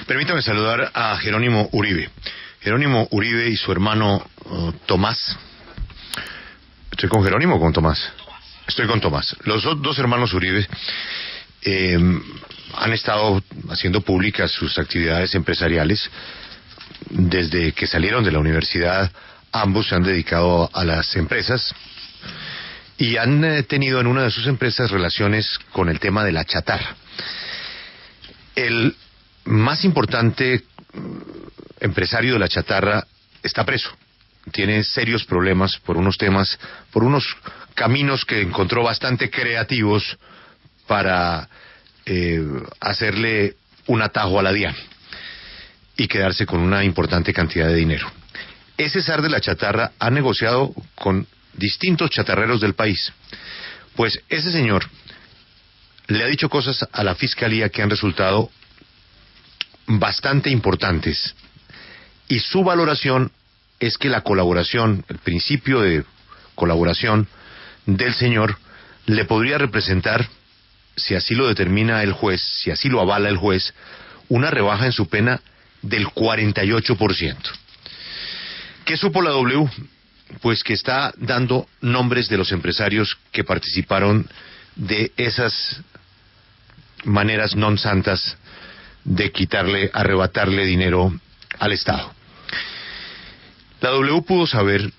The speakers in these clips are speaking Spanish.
Permítame saludar a Jerónimo Uribe. Jerónimo Uribe y su hermano Tomás. ¿Estoy con Jerónimo o con Tomás? Estoy con Tomás. Los dos hermanos Uribe han estado haciendo públicas sus actividades empresariales. Desde que salieron de la universidad, ambos se han dedicado a las empresas y han tenido en una de sus empresas relaciones con el tema de la chatarra. El más importante empresario de la chatarra está preso. Tiene serios problemas por unos temas, por unos caminos que encontró bastante creativos para hacerle un atajo a la DIAN y quedarse con una importante cantidad de dinero. Ese zar de la chatarra ha negociado con distintos chatarreros del país. Pues ese señor le ha dicho cosas a la fiscalía que han resultado bastante importantes, y su valoración es que la colaboración, el principio de colaboración del señor le podría representar, si así lo determina el juez, si así lo avala el juez, una rebaja en su pena del 48%. ¿Qué supo la W? Pues que está dando nombres de los empresarios que participaron de esas maneras non santas de arrebatarle dinero al Estado. La W pudo saber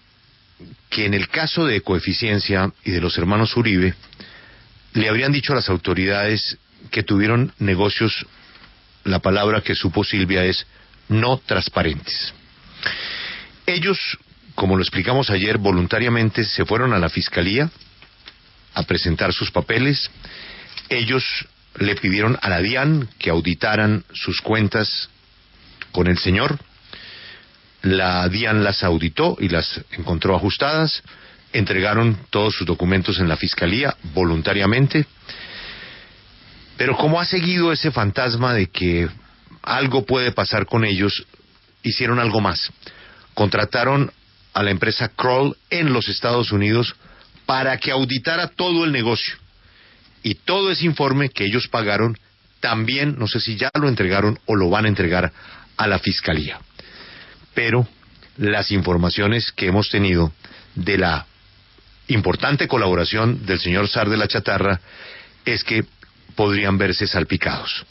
que en el caso de Ecoeficiencia y de los hermanos Uribe, le habrían dicho a las autoridades que tuvieron negocios, la palabra que supo Silvia es no transparentes. Ellos, como lo explicamos ayer, voluntariamente se fueron a la fiscalía a presentar sus papeles. Ellos le pidieron a la DIAN que auditaran sus cuentas con el señor. La DIAN las auditó y las encontró ajustadas. Entregaron todos sus documentos en la fiscalía voluntariamente. Pero como ha seguido ese fantasma de que algo puede pasar con ellos, hicieron algo más. Contrataron a la empresa Kroll en los Estados Unidos para que auditara todo el negocio. Y todo ese informe que ellos pagaron también, no sé si ya lo entregaron o lo van a entregar a la fiscalía. Pero las informaciones que hemos tenido de la importante colaboración del señor zar de la chatarra es que podrían verse salpicados.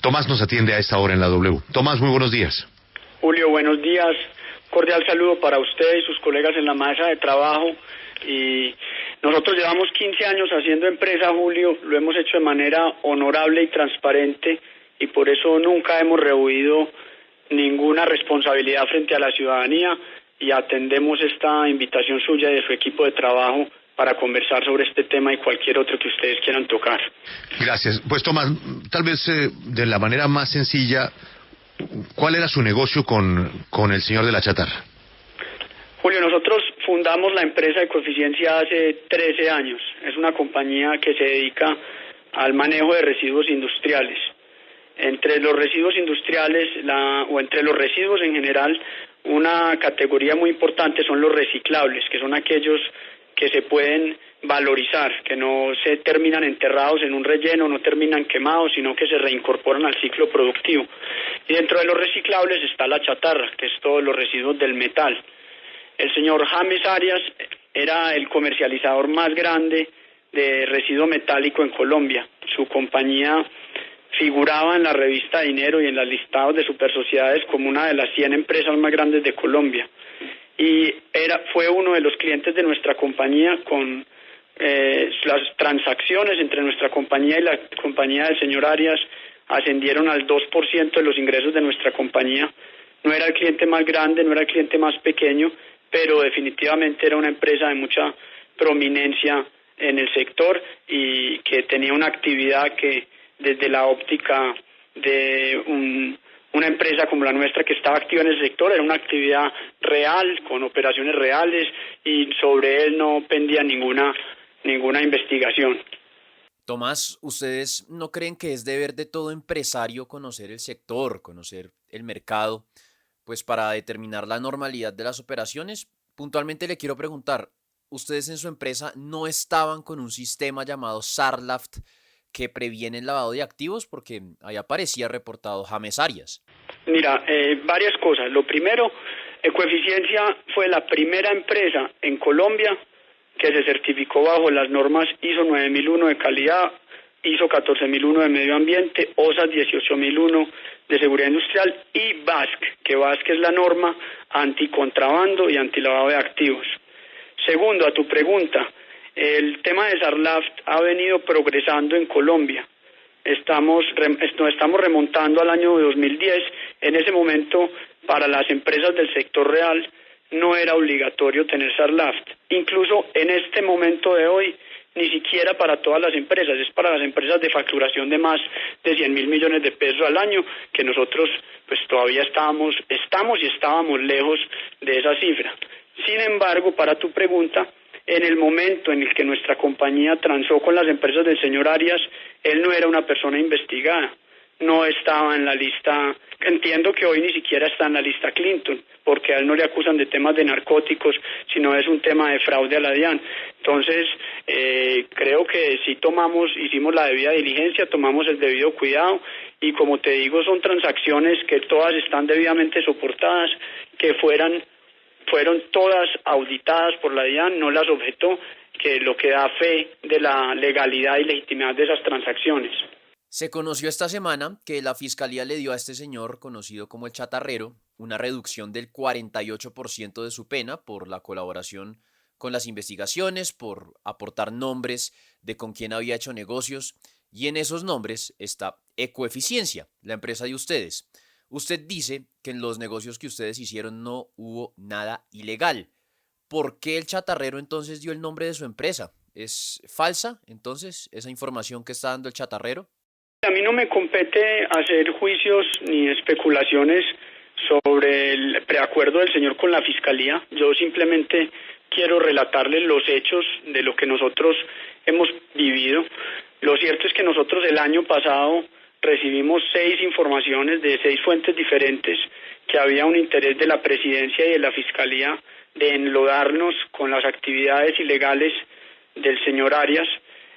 Tomás nos atiende a esta hora en la W. Tomás, muy buenos días. Julio, buenos días. Cordial saludo para usted y sus colegas en la mesa de trabajo. Y nosotros llevamos 15 años haciendo empresa, Julio. Lo hemos hecho de manera honorable y transparente, y por eso nunca hemos rehuido ninguna responsabilidad frente a la ciudadanía, y atendemos esta invitación suya y de su equipo de trabajo para conversar sobre este tema y cualquier otro que ustedes quieran tocar. Gracias. Pues Tomás, tal vez de la manera más sencilla, ¿cuál era su negocio con el señor de la chatarra? Julio, nosotros fundamos la empresa Ecoeficiencia hace 13 años. Es una compañía que se dedica al manejo de residuos industriales. Entre los residuos industriales, o entre los residuos en general, una categoría muy importante son los reciclables, que son aquellos que se pueden valorizar, que no se terminan enterrados en un relleno, no terminan quemados, sino que se reincorporan al ciclo productivo. Y dentro de los reciclables está la chatarra, que es todos los residuos del metal. El señor James Arias era el comercializador más grande de residuo metálico en Colombia. Su compañía figuraba en la revista Dinero y en los listados de supersociedades como una de las 100 empresas más grandes de Colombia. Y fue uno de los clientes de nuestra compañía. Con las transacciones entre nuestra compañía y la compañía del señor Arias ascendieron al 2% de los ingresos de nuestra compañía. No era el cliente más grande, no era el cliente más pequeño, pero definitivamente era una empresa de mucha prominencia en el sector y que tenía una actividad que, desde la óptica de una empresa como la nuestra que estaba activa en el sector, era una actividad real, con operaciones reales, y sobre él no pendía ninguna investigación. Tomás, ¿ustedes no creen que es deber de todo empresario conocer el sector, conocer el mercado, pues para determinar la normalidad de las operaciones? Puntualmente le quiero preguntar, ¿ustedes en su empresa no estaban con un sistema llamado SARLAFT que previenen lavado de activos? Porque ahí aparecía reportado James Arias. Mira, varias cosas. Lo primero, Ecoeficiencia fue la primera empresa en Colombia que se certificó bajo las normas ISO 9001 de calidad, ISO 14001 de medio ambiente, OSAS 18001 de seguridad industrial y BASC, que BASC es la norma anticontrabando y antilavado de activos. Segundo, a tu pregunta, el tema de Sarlaft ha venido progresando en Colombia. Nos estamos remontando al año 2010. En ese momento, para las empresas del sector real, no era obligatorio tener Sarlaft. Incluso en este momento de hoy, ni siquiera para todas las empresas, es para las empresas de facturación de más de 100.000 millones de pesos al año, que nosotros pues todavía estamos y estábamos lejos de esa cifra. Sin embargo, para tu pregunta, en el momento en el que nuestra compañía transó con las empresas del señor Arias, él no era una persona investigada, no estaba en la lista, entiendo que hoy ni siquiera está en la lista Clinton, porque a él no le acusan de temas de narcóticos, sino es un tema de fraude a la DIAN. Entonces, creo que sí hicimos la debida diligencia, tomamos el debido cuidado, y como te digo, son transacciones que todas están debidamente soportadas, que fueron todas auditadas por la DIAN, no las objetó, que lo que da fe de la legalidad y legitimidad de esas transacciones. Se conoció esta semana que la Fiscalía le dio a este señor, conocido como el Chatarrero, una reducción del 48% de su pena por la colaboración con las investigaciones, por aportar nombres de con quién había hecho negocios, y en esos nombres está Ecoeficiencia, la empresa de ustedes. Usted dice que en los negocios que ustedes hicieron no hubo nada ilegal. ¿Por qué el Chatarrero entonces dio el nombre de su empresa? ¿Es falsa entonces esa información que está dando el Chatarrero? A mí no me compete hacer juicios ni especulaciones sobre el preacuerdo del señor con la Fiscalía. Yo simplemente quiero relatarles los hechos de lo que nosotros hemos vivido. Lo cierto es que nosotros el año pasado recibimos 6 informaciones de 6 fuentes diferentes que había un interés de la Presidencia y de la Fiscalía de enlodarnos con las actividades ilegales del señor Arias.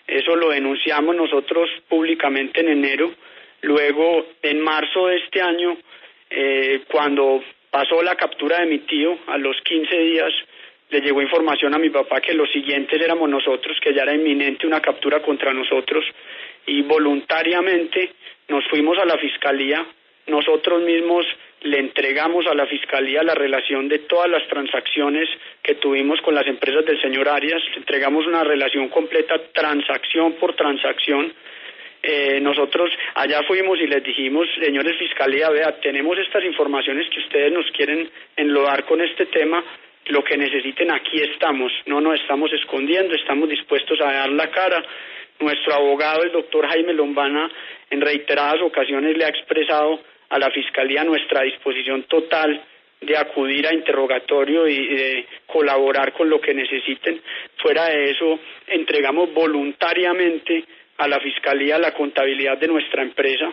Eso lo denunciamos nosotros públicamente en enero. Luego, en marzo de este año, cuando pasó la captura de mi tío, a los 15 días le llegó información a mi papá que los siguientes éramos nosotros, que ya era inminente una captura contra nosotros, y voluntariamente nos fuimos a la Fiscalía. Nosotros mismos le entregamos a la Fiscalía la relación de todas las transacciones que tuvimos con las empresas del señor Arias. Le entregamos una relación completa, transacción por transacción. Nosotros allá fuimos y les dijimos, señores Fiscalía, vea, tenemos estas informaciones que ustedes nos quieren enlodar con este tema, lo que necesiten aquí estamos, no nos estamos escondiendo, estamos dispuestos a dar la cara. Nuestro abogado, el doctor Jaime Lombana, en reiteradas ocasiones le ha expresado a la Fiscalía nuestra disposición total de acudir a interrogatorio y de colaborar con lo que necesiten. Fuera de eso, entregamos voluntariamente a la Fiscalía la contabilidad de nuestra empresa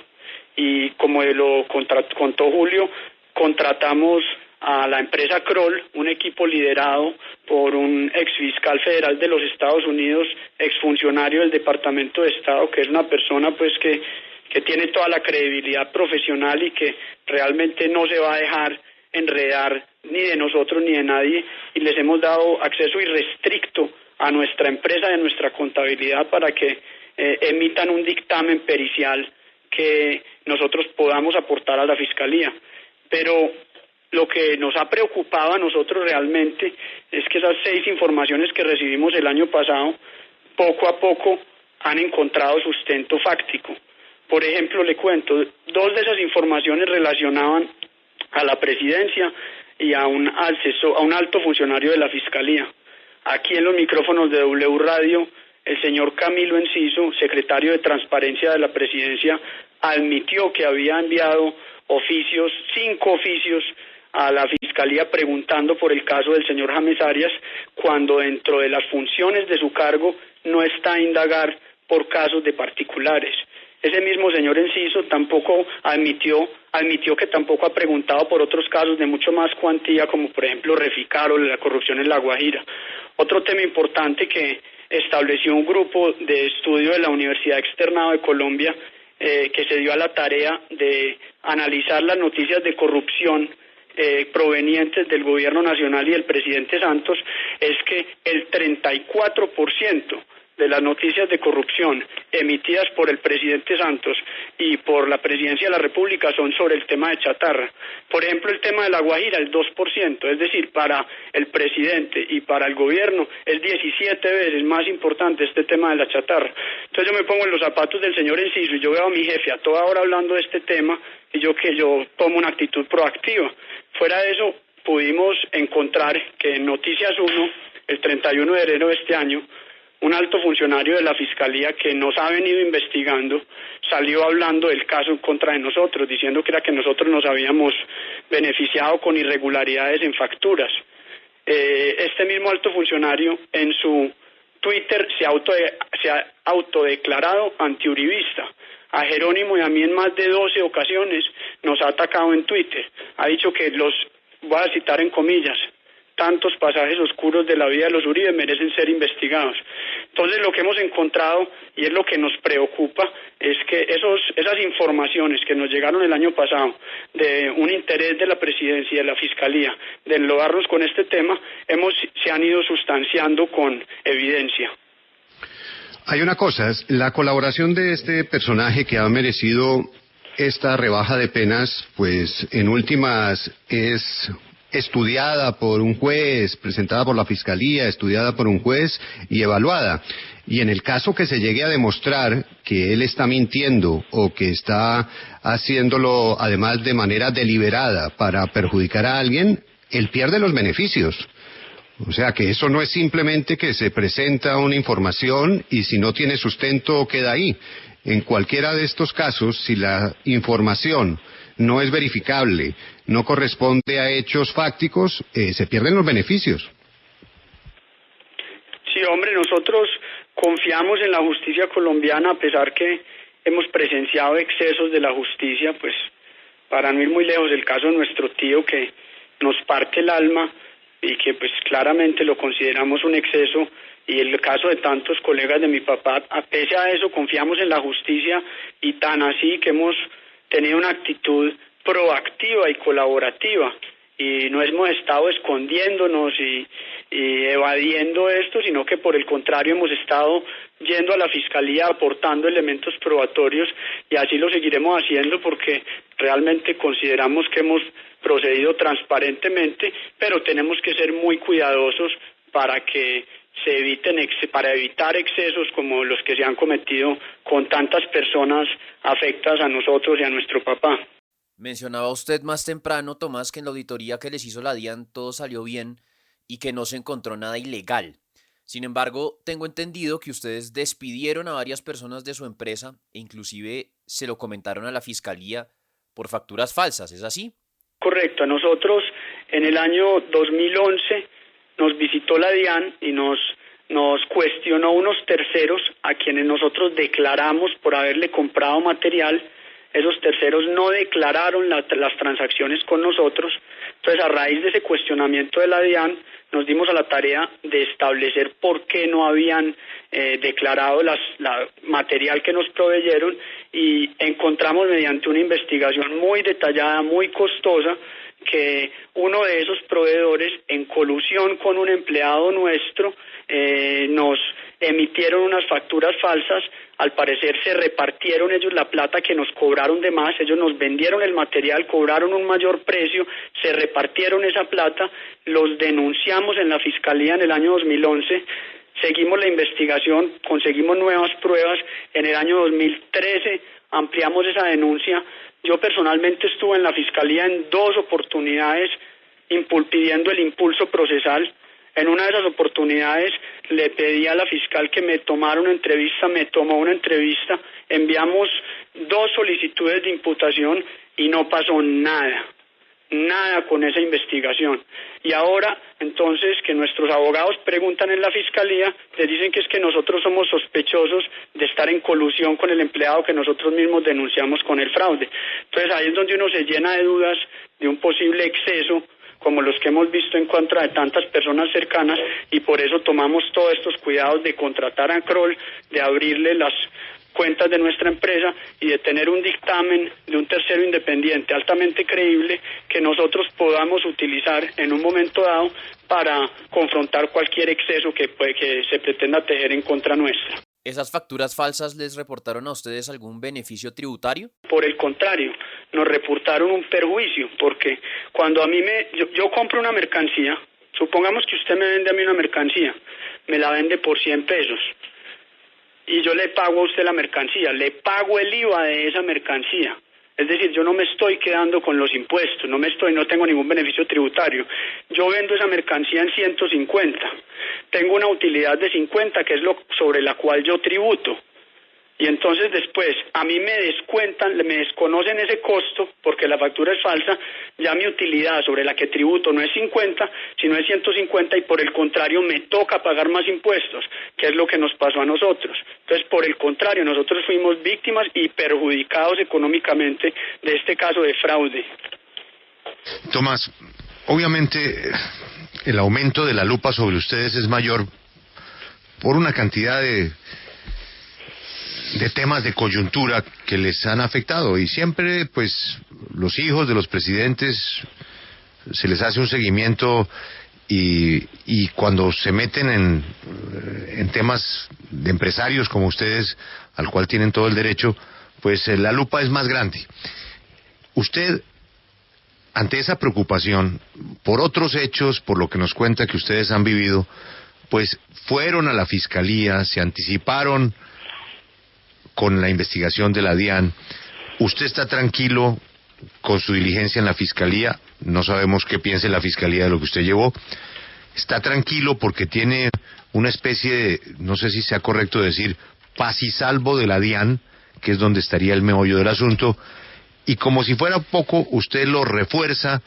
y, como lo contó Julio, contratamos a la empresa Kroll, un equipo liderado por un exfiscal federal de los Estados Unidos, exfuncionario del Departamento de Estado, que es una persona pues que tiene toda la credibilidad profesional y que realmente no se va a dejar enredar ni de nosotros ni de nadie, y les hemos dado acceso irrestricto a nuestra empresa y a nuestra contabilidad para que emitan un dictamen pericial que nosotros podamos aportar a la Fiscalía. Pero lo que nos ha preocupado a nosotros realmente es que esas 6 informaciones que recibimos el año pasado, poco a poco han encontrado sustento fáctico. Por ejemplo, le cuento, 2 de esas informaciones relacionaban a la Presidencia y a un alto funcionario de la Fiscalía. Aquí en los micrófonos de W Radio, el señor Camilo Enciso, secretario de Transparencia de la Presidencia, admitió que había enviado 5 oficios a la Fiscalía preguntando por el caso del señor James Arias, cuando dentro de las funciones de su cargo no está a indagar por casos de particulares. Ese mismo señor Enciso tampoco admitió que tampoco ha preguntado por otros casos de mucho más cuantía, como por ejemplo Reficar o la corrupción en La Guajira. Otro tema importante que estableció un grupo de estudio de la Universidad Externado de Colombia que se dio a la tarea de analizar las noticias de corrupción provenientes del gobierno nacional y del presidente Santos, es que el 34% de las noticias de corrupción emitidas por el presidente Santos y por la presidencia de la República son sobre el tema de chatarra. Por ejemplo, el tema de La Guajira, el 2%, es decir, para el presidente y para el gobierno es 17 veces más importante este tema de la chatarra. Entonces yo me pongo en los zapatos del señor Enciso y yo veo a mi jefe a toda hora hablando de este tema y yo tomo una actitud proactiva. Fuera de eso, pudimos encontrar que en Noticias 1, el 31 de enero de este año, un alto funcionario de la Fiscalía que nos ha venido investigando salió hablando del caso en contra de nosotros, diciendo que era que nosotros nos habíamos beneficiado con irregularidades en facturas. Este mismo alto funcionario en su Twitter se ha autodeclarado antiuribista. A Jerónimo y a mí en más de 12 ocasiones nos ha atacado en Twitter. Ha dicho que voy a citar en comillas, tantos pasajes oscuros de la vida de los Uribe merecen ser investigados. Entonces lo que hemos encontrado, y es lo que nos preocupa, es que esas informaciones que nos llegaron el año pasado de un interés de la presidencia y de la fiscalía de enlodarnos con este tema, se han ido sustanciando con evidencia. Hay una cosa, es la colaboración de este personaje que ha merecido esta rebaja de penas, pues en últimas es estudiada por un juez, presentada por la Fiscalía, estudiada por un juez y evaluada. Y en el caso que se llegue a demostrar que él está mintiendo o que está haciéndolo además de manera deliberada para perjudicar a alguien, él pierde los beneficios. O sea que eso no es simplemente que se presenta una información y si no tiene sustento queda ahí. En cualquiera de estos casos, si la información no es verificable, no corresponde a hechos fácticos, se pierden los beneficios. Sí, hombre, nosotros confiamos en la justicia colombiana, a pesar que hemos presenciado excesos de la justicia, pues para no ir muy lejos, el caso de nuestro tío que nos parte el alma y que pues claramente lo consideramos un exceso, y el caso de tantos colegas de mi papá, a pesar de eso confiamos en la justicia, y tan así que hemos tenido una actitud proactiva y colaborativa y no hemos estado escondiéndonos y evadiendo esto, sino que por el contrario hemos estado yendo a la Fiscalía aportando elementos probatorios, y así lo seguiremos haciendo porque realmente consideramos que hemos procedido transparentemente, pero tenemos que ser muy cuidadosos para que para evitar excesos como los que se han cometido con tantas personas afectas a nosotros y a nuestro papá. Mencionaba usted más temprano, Tomás, que en la auditoría que les hizo la DIAN todo salió bien y que no se encontró nada ilegal. Sin embargo, tengo entendido que ustedes despidieron a varias personas de su empresa e inclusive se lo comentaron a la Fiscalía por facturas falsas, ¿es así? Correcto. Nosotros en el año 2011 nos visitó la DIAN y nos cuestionó unos terceros a quienes nosotros declaramos por haberle comprado material. Esos terceros no declararon las transacciones con nosotros. Entonces, a raíz de ese cuestionamiento de la DIAN, nos dimos a la tarea de establecer por qué no habían declarado la material que nos proveyeron, y encontramos mediante una investigación muy detallada, muy costosa, que uno de esos proveedores, en colusión con un empleado nuestro, nos emitieron unas facturas falsas. Al parecer se repartieron ellos la plata que nos cobraron de más, ellos nos vendieron el material, cobraron un mayor precio, se repartieron esa plata, los denunciamos en la Fiscalía en el año 2011, seguimos la investigación, conseguimos nuevas pruebas, en el año 2013 ampliamos esa denuncia. Yo personalmente estuve en la Fiscalía en 2 oportunidades pidiendo el impulso procesal. En una de esas oportunidades le pedí a la fiscal que me tomara una entrevista, me tomó una entrevista, enviamos 2 solicitudes de imputación y no pasó nada con esa investigación. Y ahora, entonces, que nuestros abogados preguntan en la Fiscalía, les dicen que es que nosotros somos sospechosos de estar en colusión con el empleado que nosotros mismos denunciamos con el fraude. Entonces ahí es donde uno se llena de dudas de un posible exceso como los que hemos visto en contra de tantas personas cercanas, y por eso tomamos todos estos cuidados de contratar a Kroll, de abrirle las cuentas de nuestra empresa y de tener un dictamen de un tercero independiente altamente creíble que nosotros podamos utilizar en un momento dado para confrontar cualquier exceso que se pretenda tejer en contra nuestra. ¿Esas facturas falsas les reportaron a ustedes algún beneficio tributario? Por el contrario, nos reportaron un perjuicio, porque cuando a mí yo compro una mercancía, supongamos que usted me vende a mí una mercancía, me la vende por 100 pesos, y yo le pago a usted la mercancía, le pago el IVA de esa mercancía. Es decir, yo no me estoy quedando con los impuestos, no tengo ningún beneficio tributario. Yo vendo esa mercancía en 150. Tengo una utilidad de 50, que es lo sobre la cual yo tributo. Y entonces después a mí me descuentan, me desconocen ese costo porque la factura es falsa, ya mi utilidad sobre la que tributo no es 50, sino es 150, y por el contrario me toca pagar más impuestos, que es lo que nos pasó a nosotros. Entonces, por el contrario, nosotros fuimos víctimas y perjudicados económicamente de este caso de fraude. Tomás, obviamente el aumento de la lupa sobre ustedes es mayor por una cantidad de temas de coyuntura que les han afectado, y siempre pues los hijos de los presidentes se les hace un seguimiento, y cuando se meten en temas de empresarios como ustedes, al cual tienen todo el derecho, pues la lupa es más grande. Usted, ante esa preocupación por otros hechos, por lo que nos cuenta que ustedes han vivido, pues fueron a la fiscalía, se anticiparon con la investigación de la DIAN. ¿Usted está tranquilo con su diligencia en la fiscalía? No sabemos qué piense la fiscalía de lo que usted llevó. ¿Está tranquilo porque tiene una especie de, no sé si sea correcto decir, paz y salvo de la DIAN, que es donde estaría el meollo del asunto? Y como si fuera poco, usted lo refuerza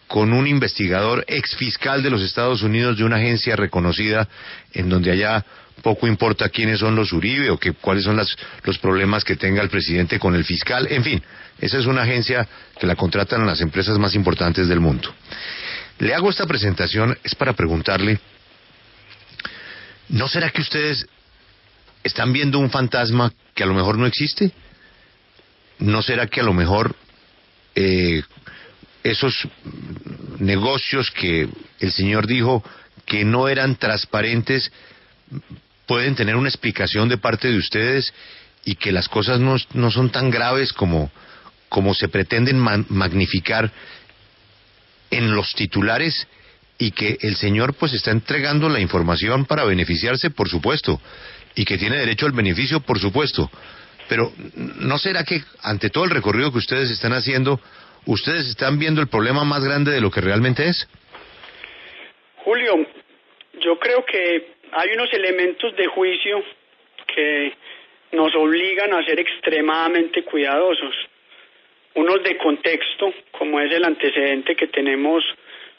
con un investigador exfiscal de los Estados Unidos, de una agencia reconocida, en donde allá poco importa quiénes son los Uribe o cuáles son los problemas que tenga el presidente con el fiscal. En fin, esa es una agencia que la contratan las empresas más importantes del mundo. Le hago esta presentación es para preguntarle, ¿no será que ustedes están viendo un fantasma que a lo mejor no existe? ¿No será que a lo mejor esos negocios que el señor dijo que no eran transparentes pueden tener una explicación de parte de ustedes, y que las cosas no son tan graves como se pretenden magnificar en los titulares, y que el señor pues está entregando la información para beneficiarse, por supuesto, y que tiene derecho al beneficio, por supuesto? Pero ¿no será que ante todo el recorrido que ustedes están haciendo, ustedes están viendo el problema más grande de lo que realmente es? Julio, yo creo que hay unos elementos de juicio que nos obligan a ser extremadamente cuidadosos. Unos de contexto, como es el antecedente que tenemos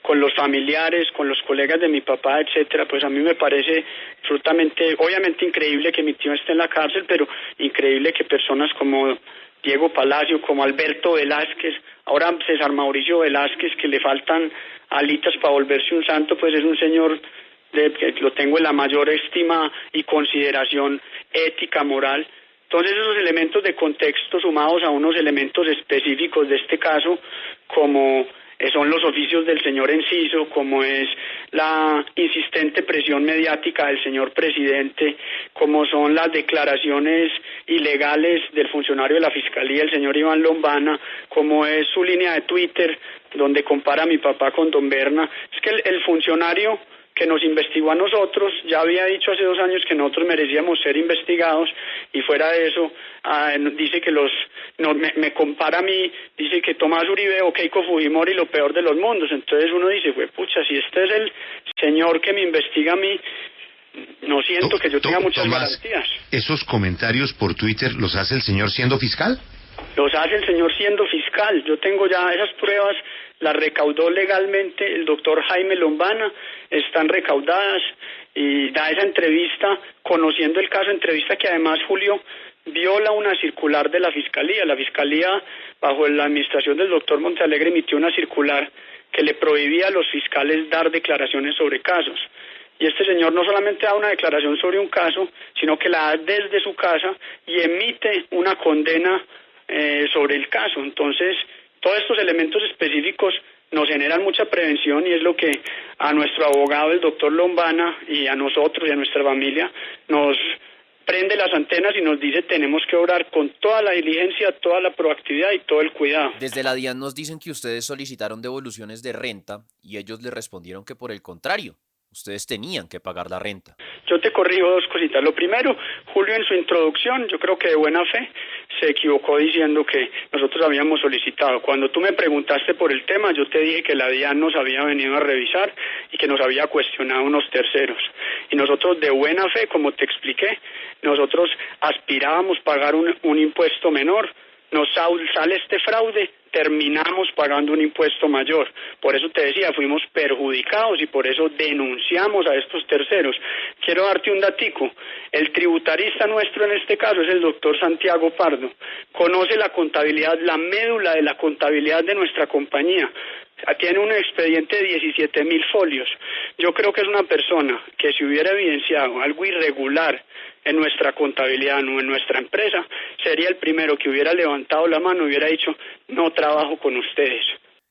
con los familiares, con los colegas de mi papá, etcétera. Pues a mí me parece absolutamente, obviamente increíble que mi tío esté en la cárcel, pero increíble que personas como Diego Palacio, como Alberto Velázquez, ahora César Mauricio Velázquez, que le faltan alitas para volverse un santo, pues es un señor que lo tengo en la mayor estima y consideración ética, moral. Entonces esos elementos de contexto sumados a unos elementos específicos de este caso, como son los oficios del señor Enciso, como es la insistente presión mediática del señor presidente, como son las declaraciones ilegales del funcionario de la Fiscalía, el señor Iván Lombana, como es su línea de Twitter, donde compara a mi papá con don Berna. Es que el funcionario que nos investigó a nosotros ya había dicho hace 2 años que nosotros merecíamos ser investigados, y fuera de eso dice que me compara a mí, dice que Tomás Uribe o Keiko Fujimori lo peor de los mundos. Entonces uno dice, pues pucha, si este es el señor que me investiga a mí, no siento que yo tenga muchas garantías. ¿Esos comentarios por Twitter los hace el señor siendo fiscal? Los hace el señor siendo fiscal. Yo tengo ya esas pruebas, las recaudó legalmente el doctor Jaime Lombana, están recaudadas, y da esa entrevista conociendo el caso, entrevista que además, Julio, viola una circular de la Fiscalía. La Fiscalía, bajo la administración del doctor Montealegre, emitió una circular que le prohibía a los fiscales dar declaraciones sobre casos. Y este señor no solamente da una declaración sobre un caso, sino que la da desde su casa y emite una condena sobre el caso. Entonces, todos estos elementos específicos nos generan mucha prevención y es lo que a nuestro abogado, el doctor Lombana, y a nosotros y a nuestra familia nos prende las antenas y nos dice tenemos que obrar con toda la diligencia, toda la proactividad y todo el cuidado. Desde la DIAN nos dicen que ustedes solicitaron devoluciones de renta y ellos les respondieron que por el contrario, ustedes tenían que pagar la renta. Yo te corrijo dos cositas. Lo primero, Julio en su introducción, yo creo que de buena fe, se equivocó diciendo que nosotros habíamos solicitado. Cuando tú me preguntaste por el tema, yo te dije que la DIAN nos había venido a revisar y que nos había cuestionado unos terceros. Y nosotros de buena fe, como te expliqué, nosotros aspirábamos a pagar un impuesto menor. Nos sale este fraude, terminamos pagando un impuesto mayor. Por eso te decía, fuimos perjudicados y por eso denunciamos a estos terceros. Quiero darte un datico. El tributarista nuestro en este caso es el doctor Santiago Pardo. Conoce la contabilidad, la médula de la contabilidad de nuestra compañía. Tiene un expediente de 17.000 folios. Yo creo que es una persona que si hubiera evidenciado algo irregular en nuestra contabilidad o en nuestra empresa, sería el primero que hubiera levantado la mano y hubiera dicho, no trabajo con ustedes.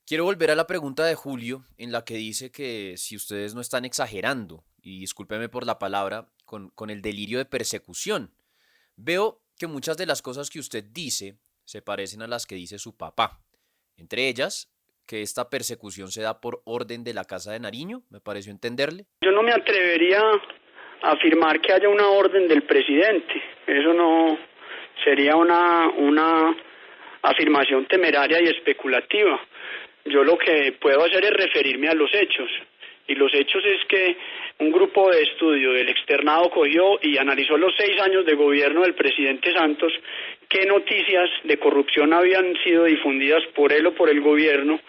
Quiero volver a la pregunta de Julio, en la que dice que si ustedes no están exagerando, y discúlpeme por la palabra, con el delirio de persecución. Veo que muchas de las cosas que usted dice se parecen a las que dice su papá. Entre ellas, que esta persecución se da por orden de la Casa de Nariño, me pareció entenderle. Yo no me atrevería a afirmar que haya una orden del presidente. Eso no sería una afirmación temeraria y especulativa. Yo lo que puedo hacer es referirme a los hechos. Y los hechos es que un grupo de estudio del externado cogió y analizó los 6 años de gobierno del presidente Santos, qué noticias de corrupción habían sido difundidas por él o por el gobierno,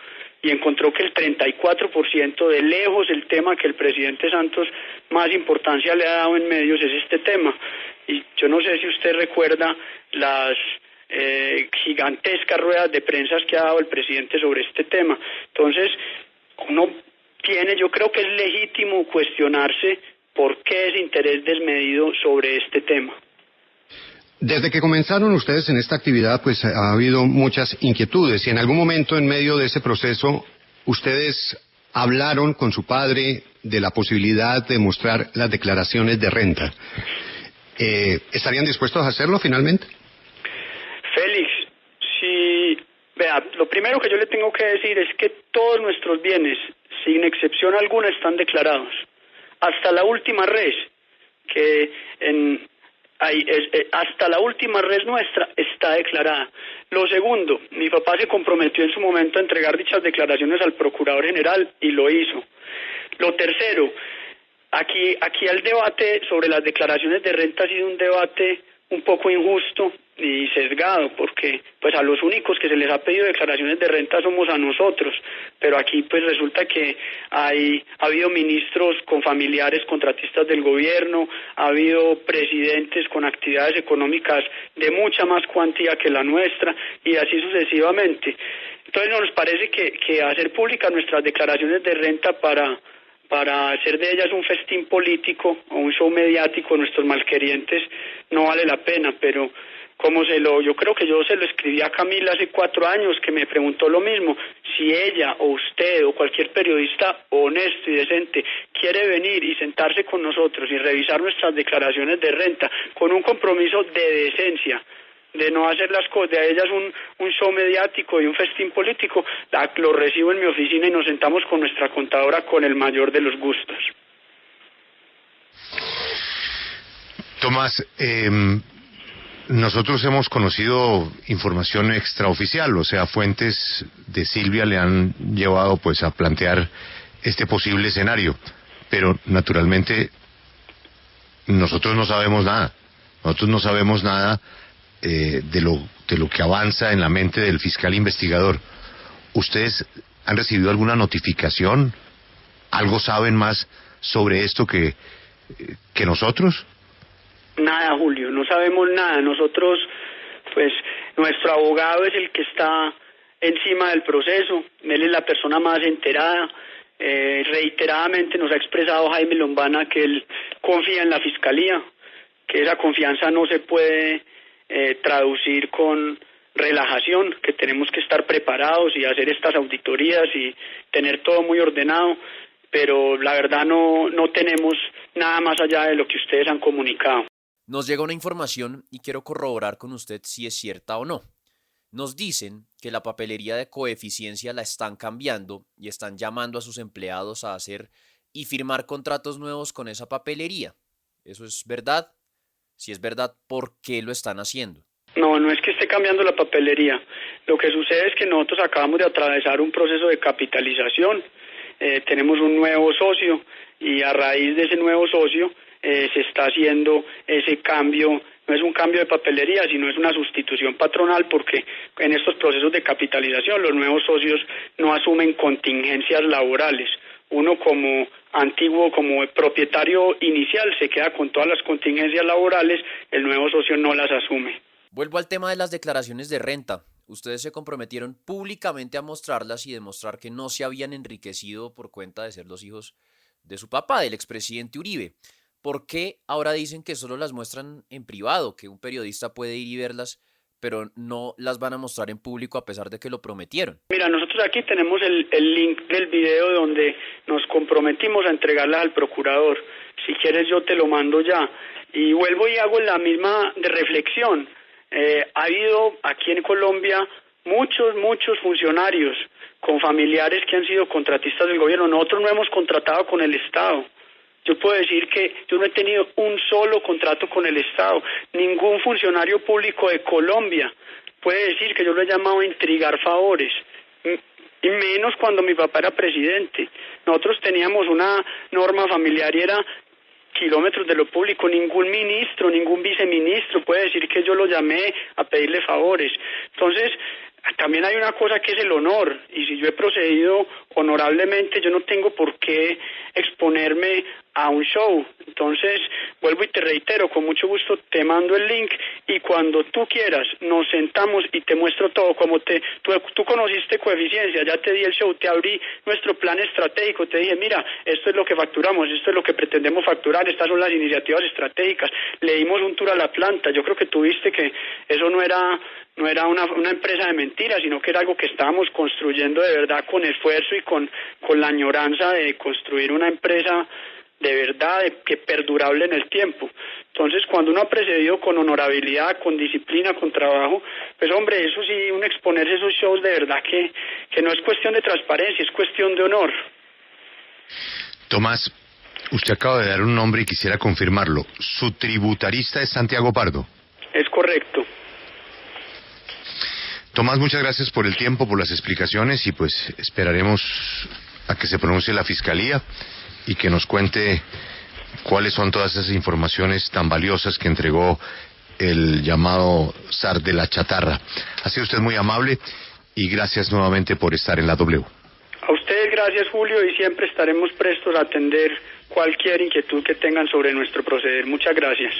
y encontró que el 34% de lejos el tema que el presidente Santos más importancia le ha dado en medios es este tema. Y yo no sé si usted recuerda las gigantescas ruedas de prensa que ha dado el presidente sobre este tema. Entonces, yo creo que es legítimo cuestionarse por qué ese interés desmedido sobre este tema. Desde que comenzaron ustedes en esta actividad, pues ha habido muchas inquietudes y en algún momento en medio de ese proceso, ustedes hablaron con su padre de la posibilidad de mostrar las declaraciones de renta. ¿Estarían dispuestos a hacerlo finalmente? Félix, lo primero que yo le tengo que decir es que todos nuestros bienes, sin excepción alguna, están declarados. Hasta la última res, hasta la última res nuestra está declarada. Lo segundo, mi papá se comprometió en su momento a entregar dichas declaraciones al Procurador General y lo hizo. Lo tercero, aquí el debate sobre las declaraciones de renta ha sido un debate un poco injusto y sesgado, porque pues a los únicos que se les ha pedido declaraciones de renta somos a nosotros, pero aquí pues resulta que ha habido ministros con familiares contratistas del gobierno, ha habido presidentes con actividades económicas de mucha más cuantía que la nuestra y así sucesivamente. Entonces nos parece que hacer públicas nuestras declaraciones de renta para hacer de ellas un festín político o un show mediático, nuestros malquerientes, no vale la pena, pero yo creo que yo se lo escribí a Camila hace 4 años, que me preguntó lo mismo, si ella o usted o cualquier periodista honesto y decente quiere venir y sentarse con nosotros y revisar nuestras declaraciones de renta con un compromiso de decencia, de no hacer las cosas, de ellas un show mediático y un festín político, lo recibo en mi oficina y nos sentamos con nuestra contadora con el mayor de los gustos. Tomás, nosotros hemos conocido información extraoficial, o sea, fuentes de Silvia le han llevado pues a plantear este posible escenario, pero naturalmente nosotros no sabemos nada. Nosotros no sabemos nada de lo que avanza en la mente del fiscal investigador. ¿Ustedes han recibido alguna notificación? ¿Algo saben más sobre esto que nosotros? Nada, Julio, no sabemos nada. Nosotros, pues, nuestro abogado es el que está encima del proceso, él es la persona más enterada. Reiteradamente nos ha expresado Jaime Lombana que él confía en la Fiscalía, que esa confianza no se puede traducir con relajación, que tenemos que estar preparados y hacer estas auditorías y tener todo muy ordenado, pero la verdad no tenemos nada más allá de lo que ustedes han comunicado. Nos llega una información y quiero corroborar con usted si es cierta o no. Nos dicen que la papelería de coeficiencia la están cambiando y están llamando a sus empleados a hacer y firmar contratos nuevos con esa papelería. ¿Eso es verdad? Si es verdad, ¿por qué lo están haciendo? No, no es que esté cambiando la papelería. Lo que sucede es que nosotros acabamos de atravesar un proceso de capitalización. Tenemos un nuevo socio y a raíz de ese nuevo socio se está haciendo ese cambio. No es un cambio de papelería, sino es una sustitución patronal, porque en estos procesos de capitalización los nuevos socios no asumen contingencias laborales. Uno como antiguo, como propietario inicial, se queda con todas las contingencias laborales, el nuevo socio no las asume. Vuelvo al tema de las declaraciones de renta. Ustedes se comprometieron públicamente a mostrarlas y demostrar que no se habían enriquecido por cuenta de ser los hijos de su papá, del expresidente Uribe. ¿Por qué ahora dicen que solo las muestran en privado, que un periodista puede ir y verlas, pero no las van a mostrar en público a pesar de que lo prometieron? Mira, nosotros aquí tenemos el link del video donde nos comprometimos a entregarlas al procurador. Si quieres yo te lo mando ya. Y vuelvo y hago la misma de reflexión. Ha habido aquí en Colombia muchos funcionarios con familiares que han sido contratistas del gobierno. Nosotros no hemos contratado con el Estado. Yo puedo decir que yo no he tenido un solo contrato con el Estado. Ningún funcionario público de Colombia puede decir que yo lo he llamado a intrigar favores. Y menos cuando mi papá era presidente. Nosotros teníamos una norma familiar y era kilómetros de lo público. Ningún ministro, ningún viceministro puede decir que yo lo llamé a pedirle favores. Entonces, también hay una cosa que es el honor, y si yo he procedido honorablemente, yo no tengo por qué exponerme a un show. Entonces, vuelvo y te reitero, con mucho gusto te mando el link y cuando tú quieras nos sentamos y te muestro todo. Como tú conociste Coeficiencia, ya te di el show, te abrí nuestro plan estratégico, te dije, mira, esto es lo que facturamos, esto es lo que pretendemos facturar, estas son las iniciativas estratégicas. Le dimos un tour a la planta. Yo creo que tú viste que eso no era una empresa de mentiras, sino que era algo que estábamos construyendo de verdad con esfuerzo y con la añoranza de construir una empresa de verdad, que perdurable en el tiempo. Entonces, cuando uno ha precedido con honorabilidad, con disciplina, con trabajo, pues hombre, eso sí, uno exponerse esos shows de verdad que no es cuestión de transparencia, es cuestión de honor. Tomás, usted acaba de dar un nombre y quisiera confirmarlo. ¿Su tributarista es Santiago Pardo? Es correcto. Tomás, muchas gracias por el tiempo, por las explicaciones y pues esperaremos a que se pronuncie la Fiscalía y que nos cuente cuáles son todas esas informaciones tan valiosas que entregó el llamado zar de la chatarra. Ha sido usted muy amable y gracias nuevamente por estar en la W. A ustedes gracias, Julio, y siempre estaremos prestos a atender cualquier inquietud que tengan sobre nuestro proceder. Muchas gracias.